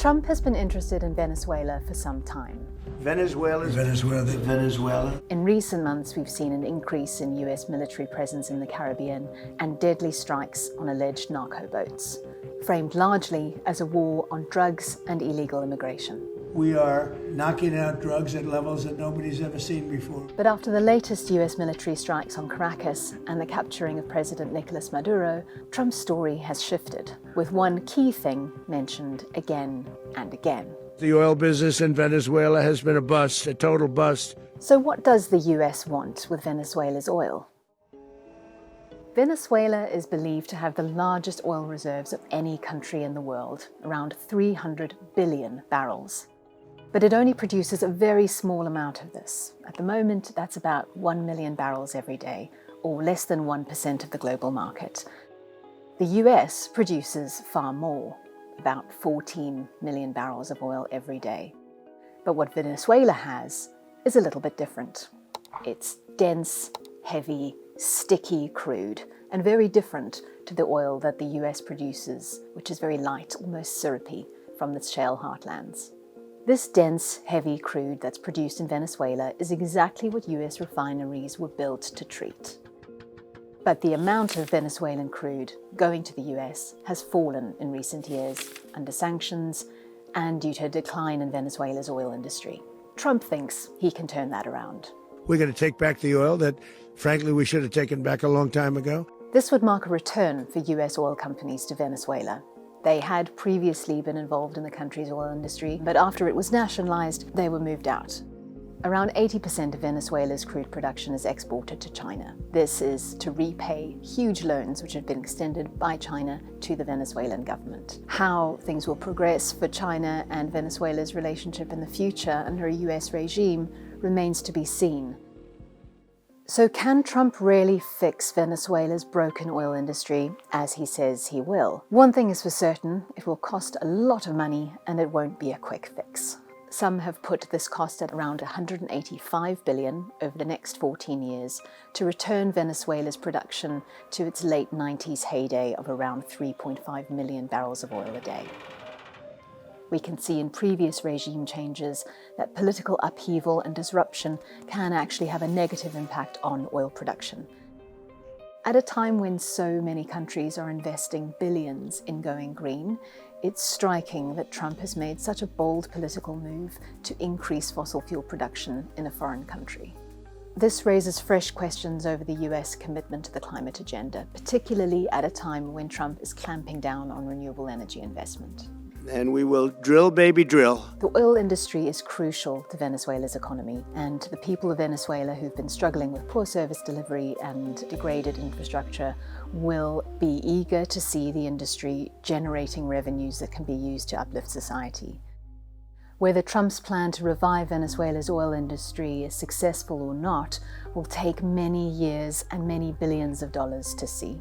Trump has been interested in Venezuela for some time. Venezuela. In recent months, we've seen an increase in US military presence in the Caribbean and deadly strikes on alleged narco boats, framed largely as a war on drugs and illegal immigration. We are knocking out drugs at levels that nobody's ever seen before. But after the latest US military strikes on Caracas and the capturing of President Nicolas Maduro, Trump's story has shifted, with one key thing mentioned again and again. The oil business in Venezuela has been a bust, a total bust. So what does the US want with Venezuela's oil? Venezuela is believed to have the largest oil reserves of any country in the world, around 300 billion barrels. But it only produces a very small amount of this. At the moment, that's about 1 million barrels every day, or less than 1% of the global market. The US produces far more, about 14 million barrels of oil every day. But what Venezuela has is a little bit different. It's dense, heavy, sticky crude, and very different to the oil that the US produces, which is very light, almost syrupy, from the shale heartlands. This dense, heavy crude that's produced in Venezuela is exactly what US refineries were built to treat. But the amount of Venezuelan crude going to the US has fallen in recent years under sanctions and due to a decline in Venezuela's oil industry. Trump thinks he can turn that around. We're going to take back the oil that, frankly, we should have taken back a long time ago. This would mark a return for US oil companies to Venezuela. They had previously been involved in the country's oil industry, but after it was nationalized, they were moved out. Around 80% of Venezuela's crude production is exported to China. This is to repay huge loans which have been extended by China to the Venezuelan government. How things will progress for China and Venezuela's relationship in the future under a US regime remains to be seen. So can Trump really fix Venezuela's broken oil industry, as he says he will? One thing is for certain, it will cost a lot of money and it won't be a quick fix. Some have put this cost at around $185 billion over the next 14 years to return Venezuela's production to its late 90s heyday of around 3.5 million barrels of oil a day. We can see in previous regime changes that political upheaval and disruption can actually have a negative impact on oil production. At a time when so many countries are investing billions in going green, it's striking that Trump has made such a bold political move to increase fossil fuel production in a foreign country. This raises fresh questions over the US commitment to the climate agenda, particularly at a time when Trump is clamping down on renewable energy investment. And we will drill, baby, drill. The oil industry is crucial to Venezuela's economy, and the people of Venezuela who've been struggling with poor service delivery and degraded infrastructure will be eager to see the industry generating revenues that can be used to uplift society. Whether Trump's plan to revive Venezuela's oil industry is successful or not will take many years and many billions of dollars to see.